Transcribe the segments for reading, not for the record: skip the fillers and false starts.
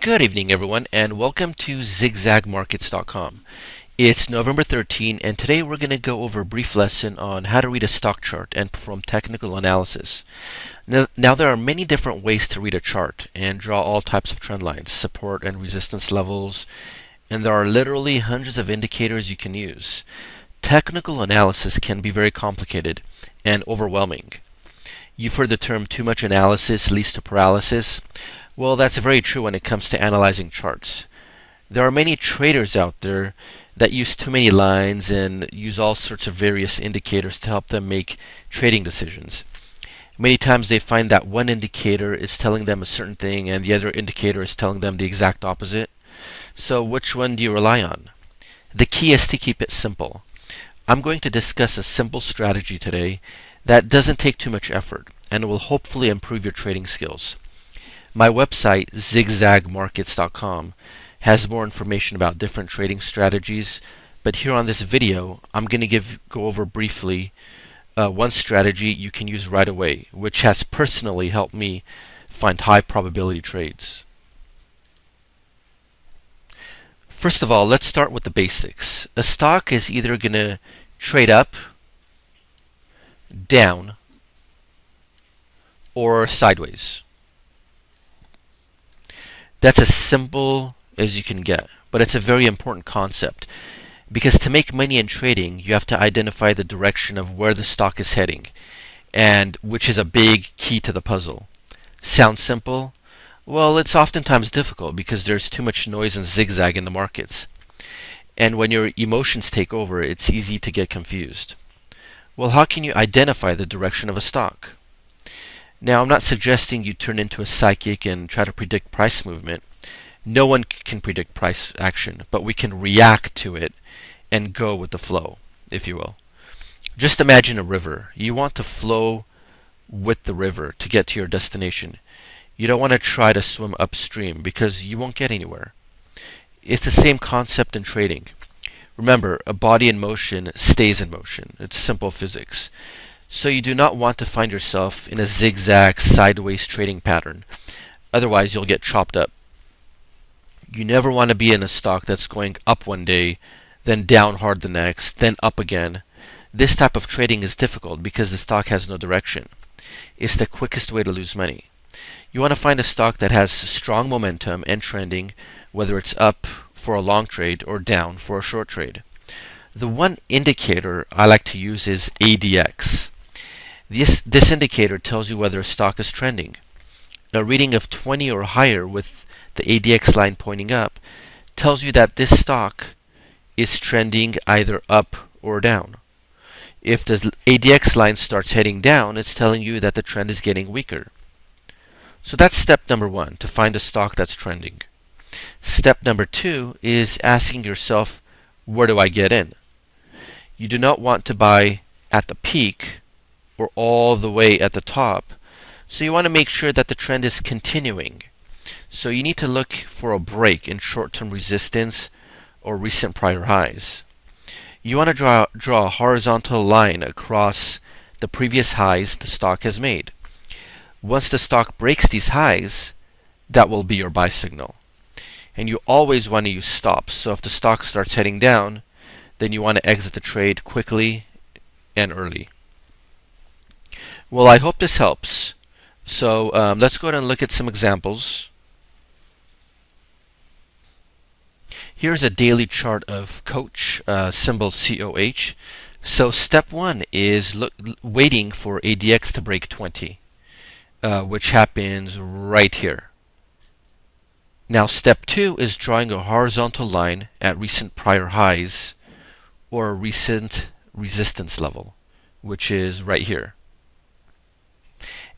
Good evening, everyone, and welcome to ZigZagMarkets.com. It's November 13, and today we're going to go over a brief lesson on how to read a stock chart and perform technical analysis. Now, there are many different ways to read a chart and draw all types of trend lines, support and resistance levels, and there are literally hundreds of indicators you can use. Technical analysis can be very complicated and overwhelming. You've heard the term too much analysis leads to paralysis. Well, that's very true when it comes to analyzing charts. There are many traders out there that use too many lines and use all sorts of various indicators to help them make trading decisions. Many times they find that one indicator is telling them a certain thing and the other indicator is telling them the exact opposite. So which one do you rely on? The key is to keep it simple. I'm going to discuss a simple strategy today that doesn't take too much effort and will hopefully improve your trading skills. My website, zigzagmarkets.com, has more information about different trading strategies, but here on this video, I'm going to go over briefly one strategy you can use right away, which has personally helped me find high probability trades. First of all, let's start with the basics. A stock is either going to trade up, down, or sideways. That's as simple as you can get, but it's a very important concept because to make money in trading, you have to identify the direction of where the stock is heading, and which is a big key to the puzzle. Sounds simple? Well, it's oftentimes difficult because there's too much noise and zigzag in the markets. And when your emotions take over, it's easy to get confused. Well, how can you identify the direction of a stock? Now, I'm not suggesting you turn into a psychic and try to predict price movement. No one can predict price action, but we can react to it and go with the flow, if you will. Just imagine a river. You want to flow with the river to get to your destination. You don't want to try to swim upstream because you won't get anywhere. It's the same concept in trading. Remember, a body in motion stays in motion. It's simple physics. So you do not want to find yourself in a zigzag sideways trading pattern. Otherwise, you'll get chopped up. You never want to be in a stock that's going up one day, then down hard the next, then up again. This type of trading is difficult because the stock has no direction. It's the quickest way to lose money. You want to find a stock that has strong momentum and trending, whether it's up for a long trade or down for a short trade. The one indicator I like to use is ADX. This indicator tells you whether a stock is trending. A reading of 20 or higher with the ADX line pointing up tells you that this stock is trending either up or down. If the ADX line starts heading down, it's telling you that the trend is getting weaker. So that's step number one, to find a stock that's trending. Step number two is asking yourself, where do I get in? You do not want to buy at the peak or all the way at the top. So you want to make sure that the trend is continuing. So you need to look for a break in short-term resistance or recent prior highs. You want to draw a horizontal line across the previous highs the stock has made. Once the stock breaks these highs, that will be your buy signal. And you always want to use stops. So if the stock starts heading down, then you want to exit the trade quickly and early. Well, I hope this helps. So let's go ahead and look at some examples. Here's a daily chart of Coach, symbol COH. So step one is waiting for ADX to break 20, which happens right here. Now step two is drawing a horizontal line at recent prior highs or a recent resistance level, which is right here.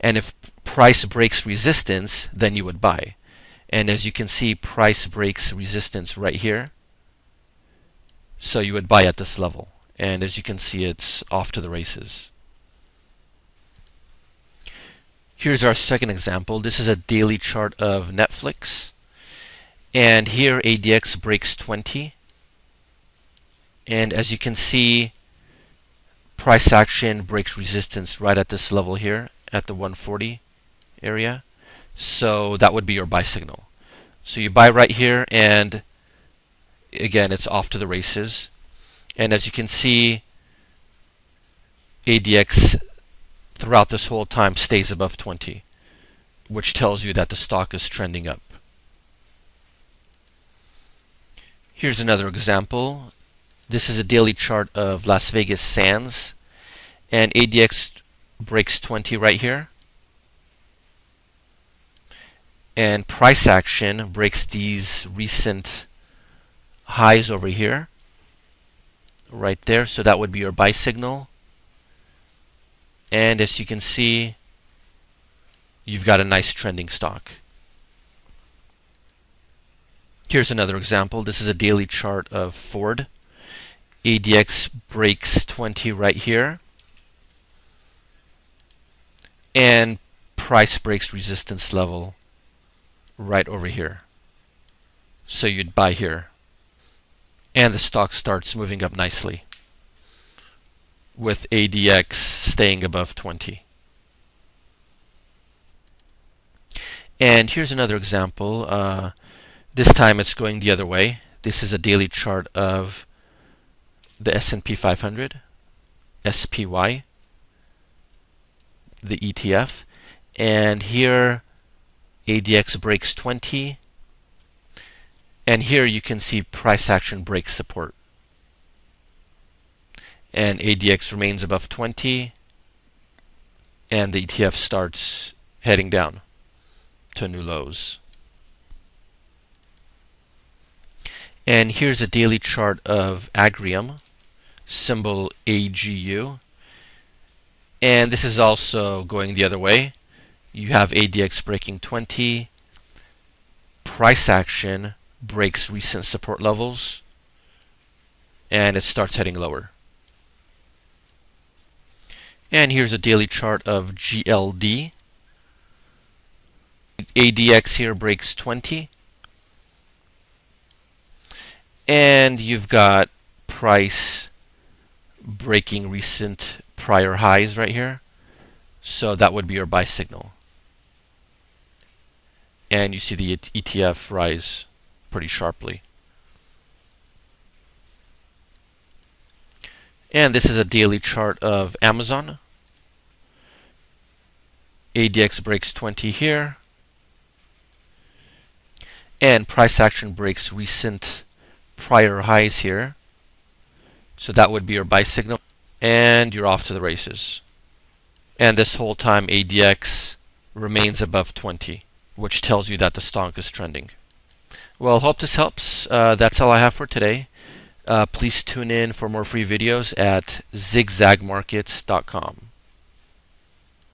And if price breaks resistance, then you would buy. And as you can see, price breaks resistance right here. So you would buy at this level. And as you can see, it's off to the races. Here's our second example. This is a daily chart of Netflix. And here ADX breaks 20. And as you can see, price action breaks resistance right at this level here at the 140 area. So that would be your buy signal. So you buy right here, and again, it's off to the races. And as you can see, ADX throughout this whole time stays above 20, which tells you that the stock is trending up. Here's another example. This is a daily chart of Las Vegas Sands, and ADX breaks 20 right here. And price action breaks these recent highs over here, right there. So that would be your buy signal. And as you can see, you've got a nice trending stock. Here's another example. This is a daily chart of Ford. ADX breaks 20 right here. And price breaks resistance level right over here. So you'd buy here. And the stock starts moving up nicely, with ADX staying above 20. And here's another example. This time it's going the other way. This is a daily chart of the S&P 500, SPY, the ETF. And here ADX breaks 20. And here you can see price action breaks support. And ADX remains above 20. And the ETF starts heading down to new lows. And here's a daily chart of Agrium, symbol AGU. And this is also going the other way. You have ADX breaking 20. Price action breaks recent support levels, and it starts heading lower. And here's a daily chart of GLD. ADX here breaks 20. And you've got price breaking recent prior highs right here. So that would be your buy signal. And you see the ETF rise pretty sharply. And this is a daily chart of Amazon. ADX breaks 20 here. And price action breaks recent prior highs here. So that would be your buy signal. And you're off to the races. And this whole time ADX remains above 20, which tells you that the stock is trending. Well, hope this helps. That's all I have for today. Please tune in for more free videos at zigzagmarkets.com.